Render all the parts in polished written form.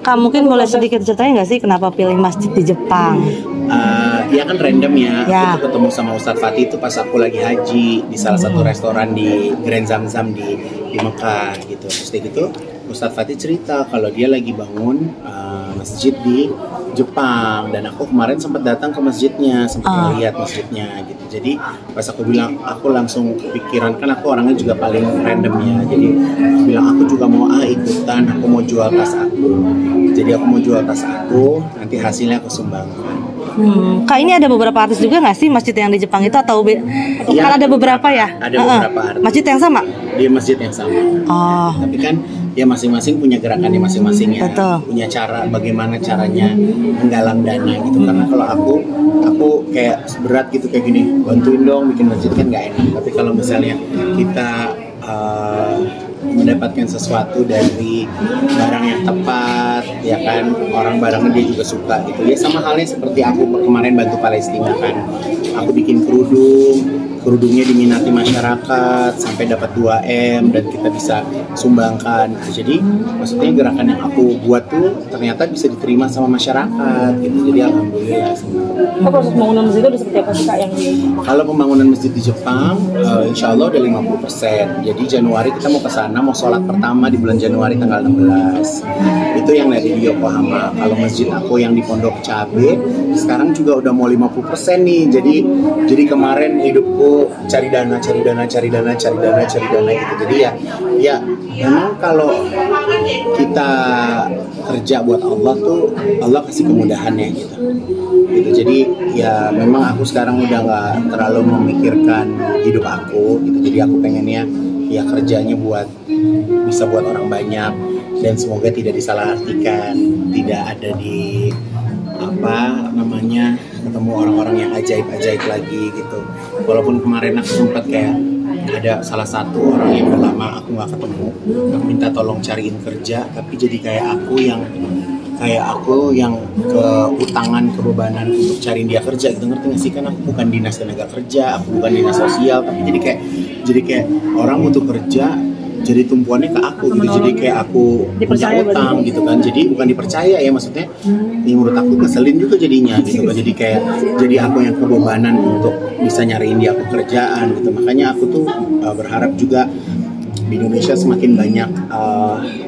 Kak, mungkin boleh sedikit ceritain nggak sih kenapa pilih masjid di Jepang? Ya kan random ya. Ya. Aku ketemu sama Ustadz Fatih itu pas aku lagi haji di salah satu restoran di Grand Zamzam di Mekah gitu. Terus kayak gitu Ustadz Fatih cerita kalau dia lagi bangun masjid di Jepang, dan aku kemarin sempat datang ke masjidnya, sempat melihat masjidnya gitu. Jadi pas aku bilang, aku langsung kepikiran, kan aku orangnya juga paling random ya. Jadi aku bilang aku juga mau ikutan, aku mau jual tas aku. Jadi aku mau jual tas aku, nanti hasilnya aku sumbangkan. Kak, ini ada beberapa artis juga nggak sih masjid yang di Jepang itu atau Ya, kan ada beberapa ya? Ada beberapa artis. Masjid yang sama? Di masjid yang sama. Tapi kan ya masing-masing punya gerakannya masing-masing ya. Betul. Punya cara, bagaimana caranya menggalang dana gitu. Karena kalau aku kayak berat gitu kayak gini, bantuin dong bikin masjid kan nggak enak. Tapi kalau misalnya kita mendapatkan sesuatu dari barang yang tepat, ya kan, orang barangnya dia juga suka gitu ya. Sama halnya seperti aku kemarin bantu Palestina kan, aku bikin kerudungnya diminati masyarakat sampai dapat 2M dan kita bisa sumbangkan gitu. Jadi maksudnya gerakan yang aku buat tuh ternyata bisa diterima sama masyarakat gitu. Jadi alhamdulillah senang. Proses pembangunan masjid itu udah seperti apa sih Kak yang di Kalau pembangunan masjid di Jepang, insya Allah udah 50%. Jadi Januari kita mau ke sana, mau sholat pertama di bulan Januari tanggal 16. Itu yang dari di Yokohama. Kalau masjid aku yang di Pondok Cabe, sekarang juga udah mau 50% nih. Jadi kemarin hidupku cari dana gitu. Jadi ya memang kalau kita kerja buat Allah tuh Allah kasih kemudahannya gitu. Jadi ya memang aku sekarang udah nggak terlalu memikirkan hidup aku gitu. Jadi aku pengennya ya kerjanya bisa buat orang banyak, dan semoga tidak disalahartikan, tidak ada di ketemu orang-orang yang ajaib-ajaib lagi gitu. Walaupun kemarin aku sempat kayak ada salah satu orang yang udah lama aku nggak ketemu, aku minta tolong cariin kerja, tapi jadi kayak aku yang keutangan, kebebanan untuk cariin dia kerja gitu, ngerti nggak sih? Kan aku bukan dinas tenaga kerja, aku bukan dinas sosial, tapi jadi kayak orang butuh kerja, jadi tumpuannya ke aku gitu. Jadi kayak aku punya utang gitu kan. Jadi bukan dipercaya ya, maksudnya yang menurut aku keselin juga jadinya gitu kan. Jadi aku yang kebebanan untuk bisa nyariin dia pekerjaan gitu. Makanya aku tuh berharap juga di Indonesia semakin banyak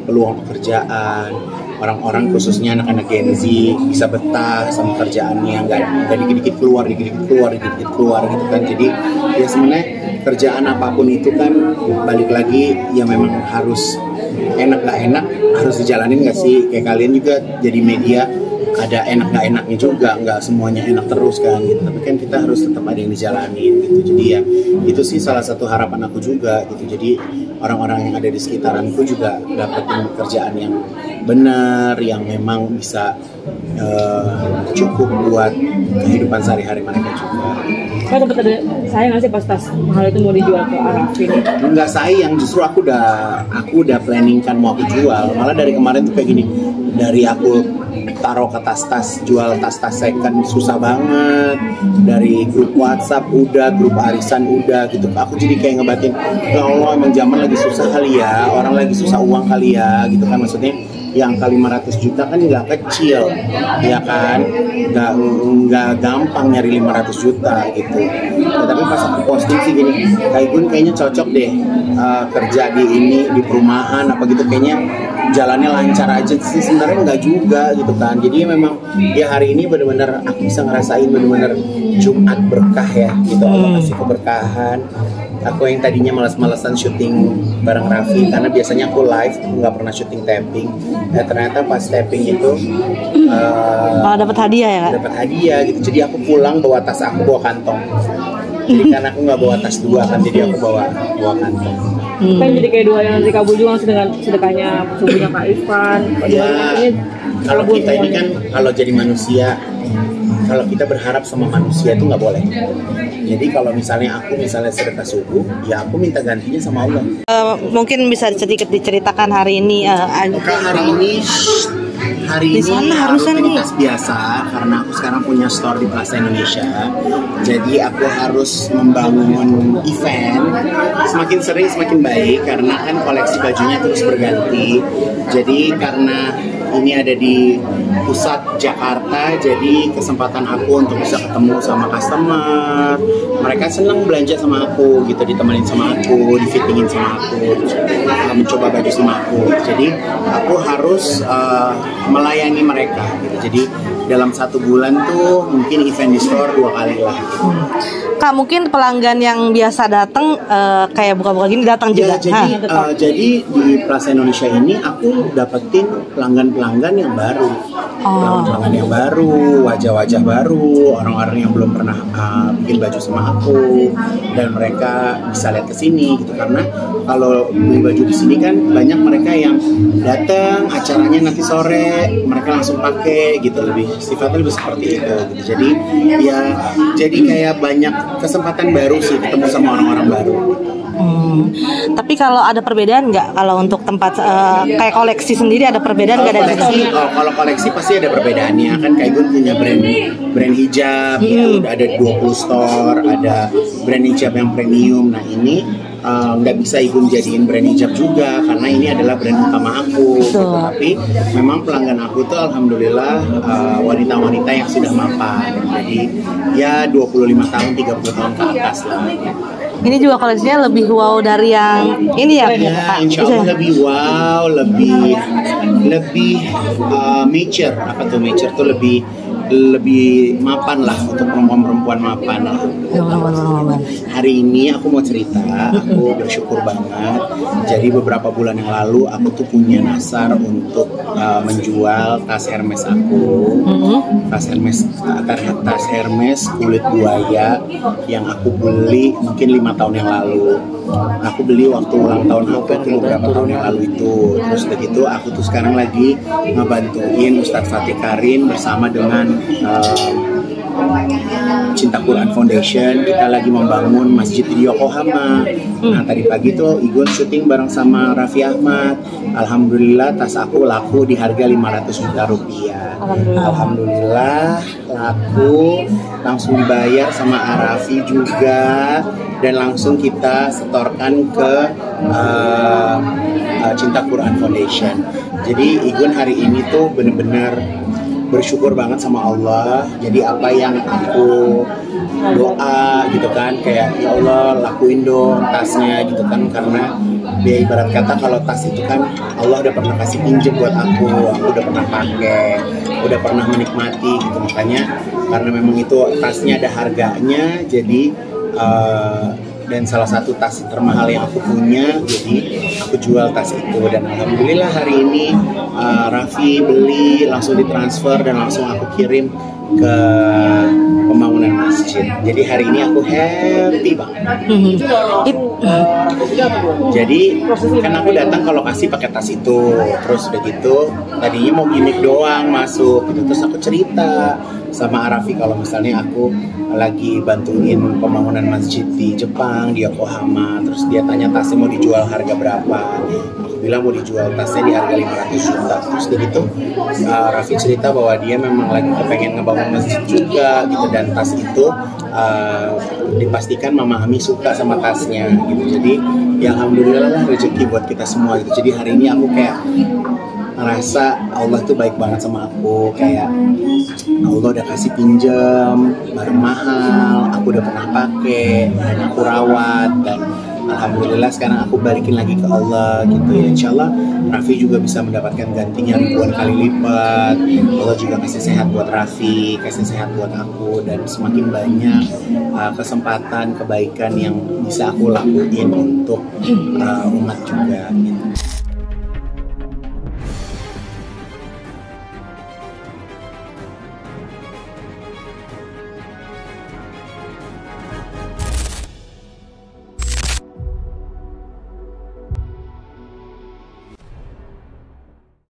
peluang pekerjaan. Orang-orang khususnya anak-anak Gen Z bisa betah sama kerjaannya, nggak dikit-dikit keluar gitu kan. Jadi ya sebenarnya kerjaan apapun itu kan balik lagi ya memang harus enak nggak enak harus dijalanin nggak sih? Kayak kalian juga jadi media, ada enak nggak enaknya juga, nggak semuanya enak terus kan gitu. Tapi kan kita harus tetap ada yang dijalanin gitu. Jadi ya itu sih salah satu harapan aku juga gitu. Jadi orang-orang yang ada di sekitaranku juga dapetin kerjaan yang benar, yang memang bisa cukup buat kehidupan sehari-hari mereka juga. Kak, tempat ada sayang nggak sih pas tas mahal itu mau dijual ke Arafin? Nggak sayang, justru aku udah planning kan mau aku jual. Malah dari kemarin tuh kayak gini, dari aku taruh ke tas-tas, jual tas-tas second susah banget. Dari grup WhatsApp udah, grup arisan udah gitu. Aku jadi kayak ngebatin, ya Allah emang zaman lagi susah kali ya, orang lagi susah uang kali ya gitu kan. Maksudnya yang kali 500 juta kan nggak kecil, ya kan, nggak gampang nyari 500 juta gitu. Ya, tapi pas aku posting sih gini, Kak Igun kayaknya cocok deh kerja di perumahan apa gitu, kayaknya jalannya lancar aja sih. Sebenarnya nggak juga gitu kan. Jadi memang ya hari ini benar-benar aku bisa ngerasain benar-benar Jumat berkah ya gitu. Allah kasih keberkahan. Aku yang tadinya malas-malasan syuting bareng Raffi karena biasanya aku live, aku nggak pernah syuting tapping. Ternyata pas tapping itu dapat hadiah ya Kak? Dapat hadiah gitu. Jadi aku pulang bawa tas, aku bawa kantong. Jadi karena aku nggak bawa tas dua kan, jadi aku bawa kantong. Kan jadi kayak dua yang nanti kabul juga langsung dengan sedekahnya subuhnya Kak Irfan. Ya, kalau kita ini kan kalau jadi manusia, kalau kita berharap sama manusia itu nggak boleh. Jadi kalau misalnya sedekah subuh, ya aku minta gantinya sama Allah. Mungkin bisa sedikit diceritakan hari ini. Hari ini Hari Di ini sana harusnya nih. rutinitas biasa karena aku sekarang punya store di Plaza Indonesia. Jadi aku harus membangun event. Semakin sering semakin baik karena kan koleksi bajunya terus berganti. Jadi karena ini ada di pusat Jakarta, jadi kesempatan aku untuk bisa ketemu sama customer. Mereka senang belanja sama aku gitu, ditemenin sama aku, difittingin sama aku, mencoba baju sama aku. Jadi aku harus melayani mereka gitu. Jadi dalam 1 bulan tuh mungkin event di store 2 kali lah. Kak, mungkin pelanggan yang biasa datang kayak buka-buka gini datang Ya, juga. jadi di Plaza Indonesia ini aku dapetin pelanggan-pelanggan yang baru, pelanggan yang baru, wajah-wajah baru, orang-orang yang belum pernah bikin baju sama aku, dan mereka bisa lihat ke sini gitu. Karena kalau beli baju di sini kan banyak mereka yang datang acaranya nanti sore, mereka langsung pakai gitu, lebih sifatnya lebih seperti itu gitu. Jadi ya jadi kayak banyak kesempatan baru sih ketemu sama orang-orang baru gitu. Tapi kalau ada perbedaan nggak kalau untuk tempat kayak koleksi sendiri ada perbedaan nggak dari situ? Kalau koleksi pasti ada perbedaannya kan. Kayak gue punya brand hijab gitu, udah ada 20 store, ada brand hijab yang premium. Nah ini nggak bisa Igun jadiin brand hijab juga karena ini adalah brand utama aku gitu. Tapi memang pelanggan aku tuh alhamdulillah wanita-wanita yang sudah mapan, jadi ya 25 tahun 30 tahun ke atas lah. Ini juga koleksinya lebih wow dari yang ini ya, Ya, Kak? insya Allah lebih wow, lebih mature. Apa tuh mature tuh lebih mapan lah untuk perempuan-perempuan mapan lah. Hari ini aku mau cerita, aku bersyukur banget. Jadi beberapa bulan yang lalu aku tuh punya nasar untuk menjual tas Hermes aku. Tas Hermes kulit buaya yang aku beli mungkin 5 tahun yang lalu. Aku beli waktu ulang tahun aku itu beberapa tahun yang lalu itu. Terus begitu aku tuh sekarang lagi ngebantuin Ustadz Fatih Karim bersama dengan Cinta Quran Foundation. Kita lagi membangun masjid di Yokohama. Nah tadi pagi tuh Igun syuting bareng sama Raffi Ahmad. Alhamdulillah tas aku laku di harga 500 juta rupiah. Alhamdulillah laku, langsung dibayar sama Arafi juga, dan langsung kita setorkan ke Cinta Quran Foundation. Jadi Igun hari ini tuh bener-bener bersyukur banget sama Allah. Jadi apa yang aku doa gitu kan, kayak ya Allah lakuin dong tasnya gitu kan, karena dia ibarat kata kalau tas itu kan Allah udah pernah kasih pinjem buat aku udah pernah pakai, udah pernah menikmati gitu. Makanya karena memang itu tasnya ada harganya, jadi dan salah satu tas termahal yang aku punya, jadi aku jual tas itu. Dan alhamdulillah hari ini Raffi beli, langsung ditransfer dan langsung aku kirim ke pembangunan masjid. Jadi hari ini aku happy banget. Jadi kan aku datang ke lokasi pakai tas itu, terus udah gitu tadinya mau gimmick doang masuk gitu. Terus aku cerita sama Arafi kalau misalnya aku lagi bantuin pembangunan masjid di Jepang, di Yokohama. Terus dia tanya tasnya mau dijual harga berapa. Aku bilang mau dijual tasnya di harga 500 juta. Terus dia gitu Rafi cerita bahwa dia memang lagi pengen ngebangun masjid juga gitu, dan tas itu dipastikan Mama Ami suka sama tasnya gitu. Jadi ya alhamdulillah lah rezeki buat kita semua gitu. Jadi hari ini aku kayak ngerasa Allah tuh baik banget sama aku, kayak Allah udah kasih pinjam barang mahal, aku udah pernah pakai dan aku rawat, dan alhamdulillah sekarang aku balikin lagi ke Allah gitu ya. Insyaallah Raffi juga bisa mendapatkan gantinya ribuan kali lipat. Allah juga kasih sehat buat Raffi, kasih sehat buat aku, dan semakin banyak kesempatan kebaikan yang bisa aku lakuin untuk umat juga gitu.